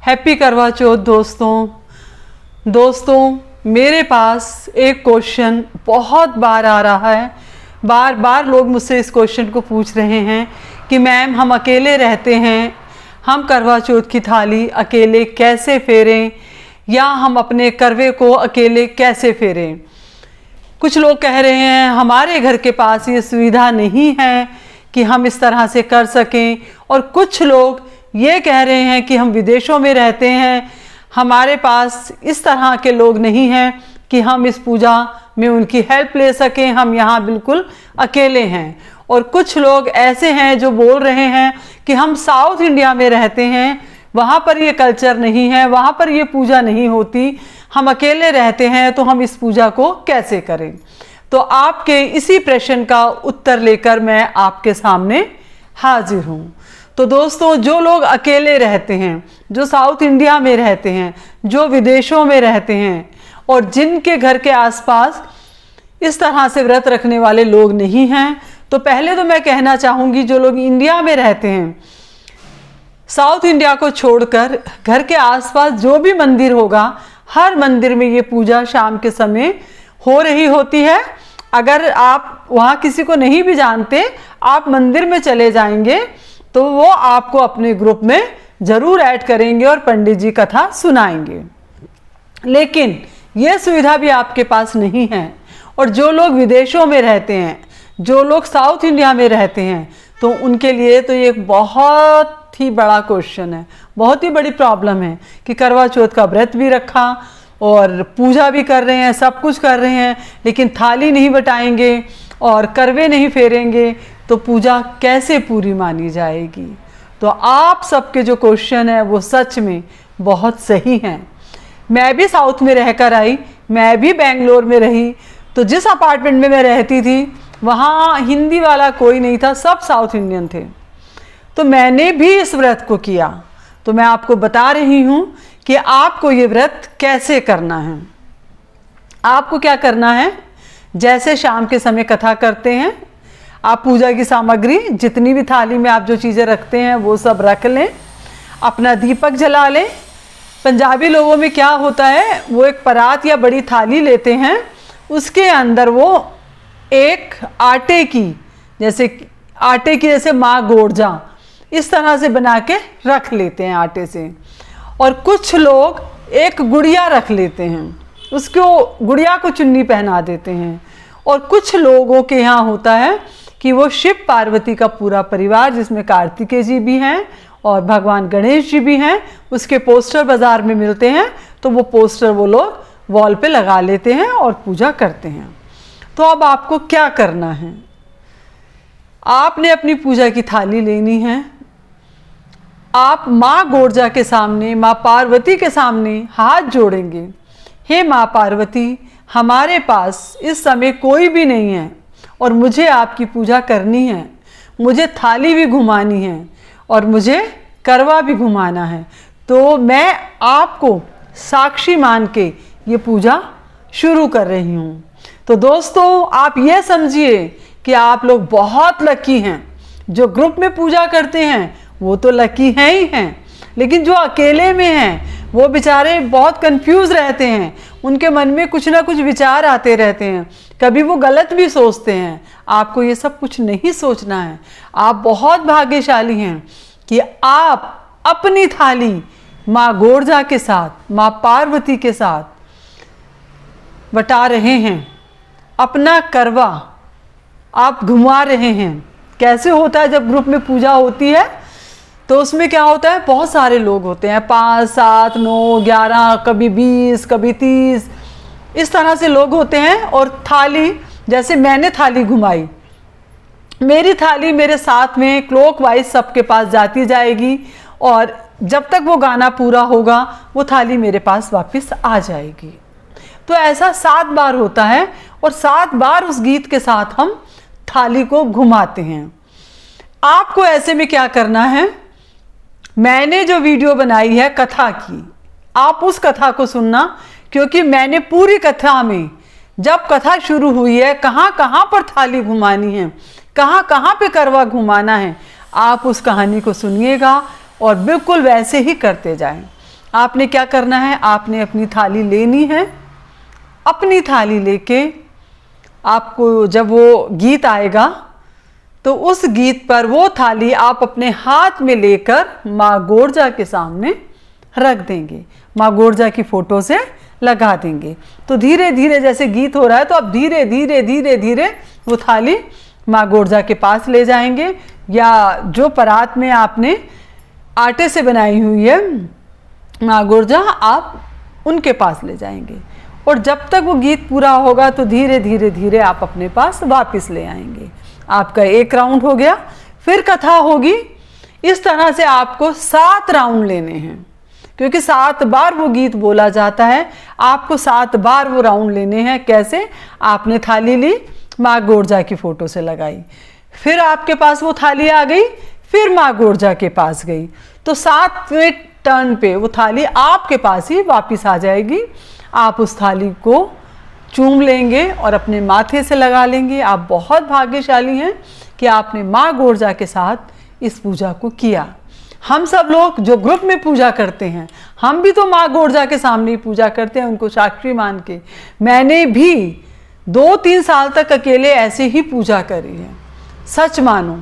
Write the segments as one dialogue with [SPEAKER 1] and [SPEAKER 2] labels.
[SPEAKER 1] Happy करवा चौथ दोस्तों मेरे पास एक क्वेश्चन बहुत बार आ रहा है। बार बार लोग मुझसे इस क्वेश्चन को पूछ रहे हैं कि मैम हम अकेले रहते हैं, हम करवा चौथ की थाली अकेले कैसे फेरें या हम अपने करवे को अकेले कैसे फेरें। कुछ लोग कह रहे हैं हमारे घर के पास ये सुविधा नहीं है कि हम इस तरह से कर सकें, और कुछ लोग ये कह रहे हैं कि हम विदेशों में रहते हैं, हमारे पास इस तरह के लोग नहीं हैं कि हम इस पूजा में उनकी हेल्प ले सकें, हम यहाँ बिल्कुल अकेले हैं। और कुछ लोग ऐसे हैं जो बोल रहे हैं कि हम साउथ इंडिया में रहते हैं, वहाँ पर ये कल्चर नहीं है, वहाँ पर ये पूजा नहीं होती, हम अकेले रहते हैं, तो हम इस पूजा को कैसे करें। तो आपके इसी प्रश्न का उत्तर लेकर मैं आपके सामने हाजिर हूँ। तो दोस्तों, जो लोग अकेले रहते हैं, जो साउथ इंडिया में रहते हैं, जो विदेशों में रहते हैं और जिनके घर के आसपास इस तरह से व्रत रखने वाले लोग नहीं हैं, तो पहले तो मैं कहना चाहूँगी जो लोग इंडिया में रहते हैं, साउथ इंडिया को छोड़कर घर के आसपास जो भी मंदिर होगा, हर मंदिर में ये पूजा शाम के समय हो रही होती है। अगर आप वहाँ किसी को नहीं भी जानते, आप मंदिर में चले जाएंगे तो वो आपको अपने ग्रुप में ज़रूर ऐड करेंगे और पंडित जी कथा सुनाएंगे। लेकिन ये सुविधा भी आपके पास नहीं है। और जो लोग विदेशों में रहते हैं, जो लोग साउथ इंडिया में रहते हैं, तो उनके लिए तो ये बहुत ही बड़ा क्वेश्चन है, बहुत ही बड़ी प्रॉब्लम है कि करवा चौथ का व्रत भी रखा और पूजा भी कर रहे हैं, सब कुछ कर रहे हैं, लेकिन थाली नहीं बटाएंगे और करवे नहीं फेरेंगे, तो पूजा कैसे पूरी मानी जाएगी। तो आप सबके जो क्वेश्चन है वो सच में बहुत सही हैं। मैं भी साउथ में रहकर आई, मैं भी बेंगलोर में रही, तो जिस अपार्टमेंट में मैं रहती थी वहाँ हिंदी वाला कोई नहीं था, सब साउथ इंडियन थे। तो मैंने भी इस व्रत को किया, तो मैं आपको बता रही हूँ कि आपको ये व्रत कैसे करना है। आपको क्या करना है, जैसे शाम के समय कथा करते हैं, आप पूजा की सामग्री जितनी भी थाली में आप जो चीज़ें रखते हैं वो सब रख लें, अपना दीपक जला लें। पंजाबी लोगों में क्या होता है, वो एक परात या बड़ी थाली लेते हैं, उसके अंदर वो एक आटे की जैसे माँ गोरजा इस तरह से बना के रख लेते हैं आटे से। और कुछ लोग एक गुड़िया रख लेते हैं, उसको गुड़िया को चुन्नी पहना देते हैं। और कुछ लोगों के यहाँ होता है कि वो शिव पार्वती का पूरा परिवार, जिसमें कार्तिकेय जी भी हैं और भगवान गणेश जी भी हैं, उसके पोस्टर बाज़ार में मिलते हैं, तो वो पोस्टर वो लोग वॉल पे लगा लेते हैं और पूजा करते हैं। तो अब आपको क्या करना है, आपने अपनी पूजा की थाली लेनी है, आप माँ गोरजा के सामने, माँ पार्वती के सामने हाथ जोड़ेंगे। हे माँ पार्वती, हमारे पास इस समय कोई भी नहीं है और मुझे आपकी पूजा करनी है, मुझे थाली भी घुमानी है और मुझे करवा भी घुमाना है, तो मैं आपको साक्षी मान के ये पूजा शुरू कर रही हूँ। तो दोस्तों, आप ये समझिए कि आप लोग बहुत लकी हैं। जो ग्रुप में पूजा करते हैं वो तो लकी हैं ही हैं, लेकिन जो अकेले में हैं वो बेचारे बहुत कंफ्यूज रहते हैं, उनके मन में कुछ ना कुछ विचार आते रहते हैं, कभी वो गलत भी सोचते हैं। आपको ये सब कुछ नहीं सोचना है। आप बहुत भाग्यशाली हैं कि आप अपनी थाली माँ गोरजा के साथ, माँ पार्वती के साथ बटा रहे हैं, अपना करवा आप घुमा रहे हैं। कैसे होता है जब ग्रुप में पूजा होती है, तो उसमें क्या होता है, बहुत सारे लोग होते हैं, 5, 7, 9, 11, कभी 20, कभी 30, इस तरह से लोग होते हैं। और थाली, जैसे मैंने थाली घुमाई, मेरी थाली मेरे साथ में क्लॉकवाइज सबके पास जाती जाएगी और जब तक वो गाना पूरा होगा वो थाली मेरे पास वापस आ जाएगी। तो ऐसा 7 बार होता है और 7 बार उस गीत के साथ हम थाली को घुमाते हैं। आपको ऐसे में क्या करना है, मैंने जो वीडियो बनाई है कथा की, आप उस कथा को सुनना, क्योंकि मैंने पूरी कथा में जब कथा शुरू हुई है, कहाँ कहाँ पर थाली घुमानी है, कहाँ कहाँ पे करवा घुमाना है, आप उस कहानी को सुनिएगा और बिल्कुल वैसे ही करते जाएं। आपने क्या करना है, आपने अपनी थाली लेनी है। अपनी थाली लेके आपको जब वो गीत आएगा तो उस गीत पर वो थाली आप अपने हाथ में लेकर माँ गोरजा के सामने रख देंगे, माँ गोरजा की फ़ोटो से लगा देंगे। तो धीरे धीरे जैसे गीत हो रहा है तो आप धीरे धीरे धीरे धीरे वो थाली माँ गोरजा के पास ले जाएंगे, या जो परात में आपने आटे से बनाई हुई है माँ गोरजा, आप उनके पास ले जाएंगे। और जब तक वो गीत पूरा होगा तो धीरे धीरे धीरे आप अपने पास वापस ले आएंगे। आपका एक राउंड हो गया। फिर कथा होगी। इस तरह से आपको 7 राउंड लेने हैं, क्योंकि 7 बार वो गीत बोला जाता है। आपको 7 बार वो राउंड लेने हैं। कैसे? आपने थाली ली, माँ गोरजा की फ़ोटो से लगाई, फिर आपके पास वो थाली आ गई, फिर माँ गोरजा के पास गई, तो 7वें टर्न पे वो थाली आपके पास ही वापस आ जाएगी। आप उस थाली को चूम लेंगे और अपने माथे से लगा लेंगे। आप बहुत भाग्यशाली हैं कि आपने माँ गोरजा के साथ इस पूजा को किया। हम सब लोग जो ग्रुप में पूजा करते हैं, हम भी तो माँ गोरजा के सामने ही पूजा करते हैं, उनको साक्षी मान के। मैंने भी 2-3 साल तक अकेले ऐसे ही पूजा करी है। सच मानो,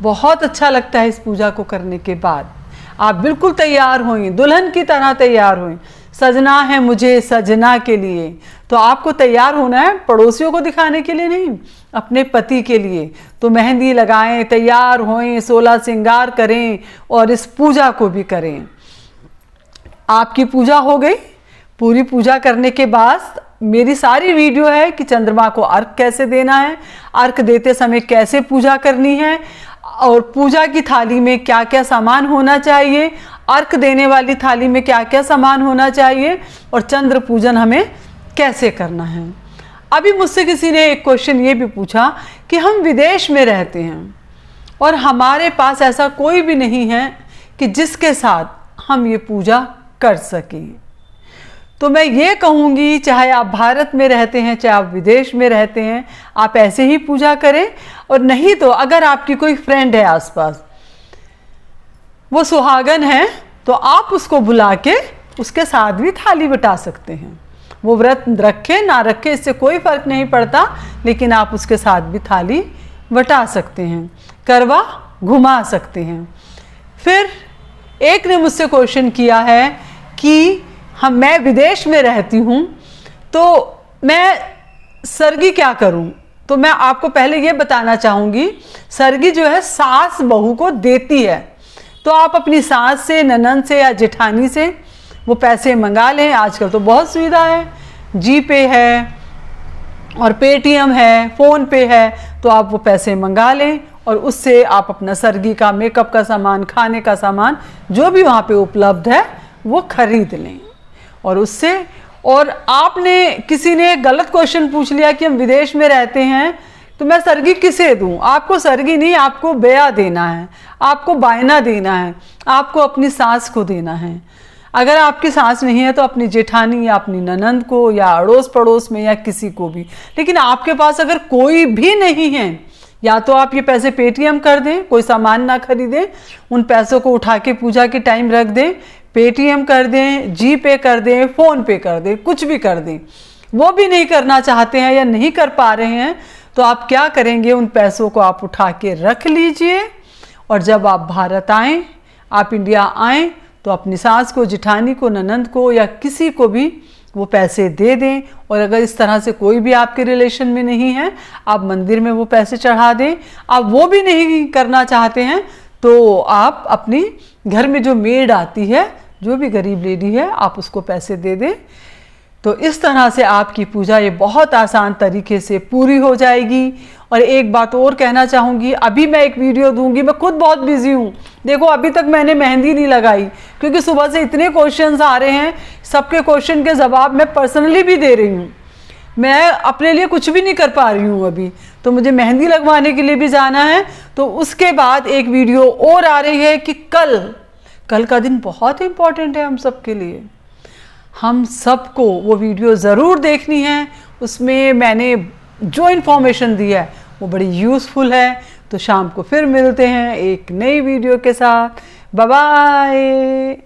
[SPEAKER 1] बहुत अच्छा लगता है इस पूजा को करने के बाद। आप बिल्कुल तैयार हों, दुल्हन की तरह तैयार हों। सजना है मुझे सजना के लिए, तो आपको तैयार होना है पड़ोसियों को दिखाने के लिए नहीं, अपने पति के लिए। तो मेहंदी लगाएं, तैयार होएं, 16 श्रृंगार करें और इस पूजा को भी करें। आपकी पूजा हो गई। पूरी पूजा करने के बाद मेरी सारी वीडियो है कि चंद्रमा को अर्घ कैसे देना है, अर्घ देते समय कैसे पूजा करनी है, और पूजा की थाली में क्या क्या सामान होना चाहिए, अर्घ देने वाली थाली में क्या क्या सामान होना चाहिए, और चंद्र पूजन हमें कैसे करना है। अभी मुझसे किसी ने एक क्वेश्चन ये भी पूछा कि हम विदेश में रहते हैं और हमारे पास ऐसा कोई भी नहीं है कि जिसके साथ हम ये पूजा कर सकें। तो मैं ये कहूँगी, चाहे आप भारत में रहते हैं, चाहे आप विदेश में रहते हैं, आप ऐसे ही पूजा करें। और नहीं तो अगर आपकी कोई फ्रेंड है आसपास, वो सुहागन है, तो आप उसको बुला के उसके साथ भी थाली बटा सकते हैं। वो व्रत रखे ना रखे इससे कोई फ़र्क नहीं पड़ता, लेकिन आप उसके साथ भी थाली बटा सकते हैं, करवा घुमा सकते हैं। फिर एक ने मुझसे क्वेश्चन किया है कि मैं विदेश में रहती हूँ, तो मैं सरगी क्या करूँ। तो मैं आपको पहले ये बताना चाहूँगी, सरगी जो है सास बहू को देती है। तो आप अपनी सास से, ननंद से या जेठानी से वो पैसे मंगा लें। आजकल तो बहुत सुविधा है, जीपे है और पेटीएम है, फ़ोन पे है, तो आप वो पैसे मंगा लें और उससे आप अपना सरगी का, मेकअप का सामान, खाने का सामान जो भी वहाँ पे उपलब्ध है वो खरीद लें। और उससे, और आपने, किसी ने गलत क्वेश्चन पूछ लिया कि हम विदेश में रहते हैं तो मैं सरगी किसे दूं। आपको सरगी नहीं, आपको बेया देना है, आपको बायना देना है, आपको अपनी सास को देना है। अगर आपकी सास नहीं है तो अपनी जेठानी या अपनी ननंद को, या अड़ोस पड़ोस में, या किसी को भी। लेकिन आपके पास अगर कोई भी नहीं है, या तो आप ये पैसे पेटीएम कर दें, कोई सामान ना खरीदें, उन पैसों को उठा के पूजा के टाइम रख दें, पेटीएम कर दें, जीपे कर दें, फ़ोन पे कर दें, कुछ भी कर दें। वो भी नहीं करना चाहते हैं या नहीं कर पा रहे हैं, तो आप क्या करेंगे, उन पैसों को आप उठा के रख लीजिए। और जब आप भारत आएँ, आप इंडिया आएँ, तो अपनी सास को, जिठानी को, ननंद को या किसी को भी वो पैसे दे दें। और अगर इस तरह से कोई भी आपके रिलेशन में नहीं है, आप मंदिर में वो पैसे चढ़ा दें। आप वो भी नहीं करना चाहते हैं तो आप अपनी घर में जो मेड आती है, जो भी गरीब लेडी है, आप उसको पैसे दे दें। तो इस तरह से आपकी पूजा ये बहुत आसान तरीके से पूरी हो जाएगी। और एक बात और कहना चाहूँगी, अभी मैं एक वीडियो दूंगी, मैं खुद बहुत बिजी हूँ। देखो अभी तक मैंने मेहंदी नहीं लगाई, क्योंकि सुबह से इतने क्वेश्चंस आ रहे हैं, सबके क्वेश्चन के जवाब मैं पर्सनली भी दे रही हूँ। मैं अपने लिए कुछ भी नहीं कर पा रही हूँ अभी, तो मुझे मेहंदी लगवाने के लिए भी जाना है। तो उसके बाद एक वीडियो और आ रही है कि कल का दिन बहुत इम्पॉर्टेंट है हम सब के लिए। हम सबको वो वीडियो ज़रूर देखनी है। उसमें मैंने जो इन्फॉर्मेशन दी है वो बड़ी यूज़फुल है। तो शाम को फिर मिलते हैं एक नई वीडियो के साथ। Bye bye.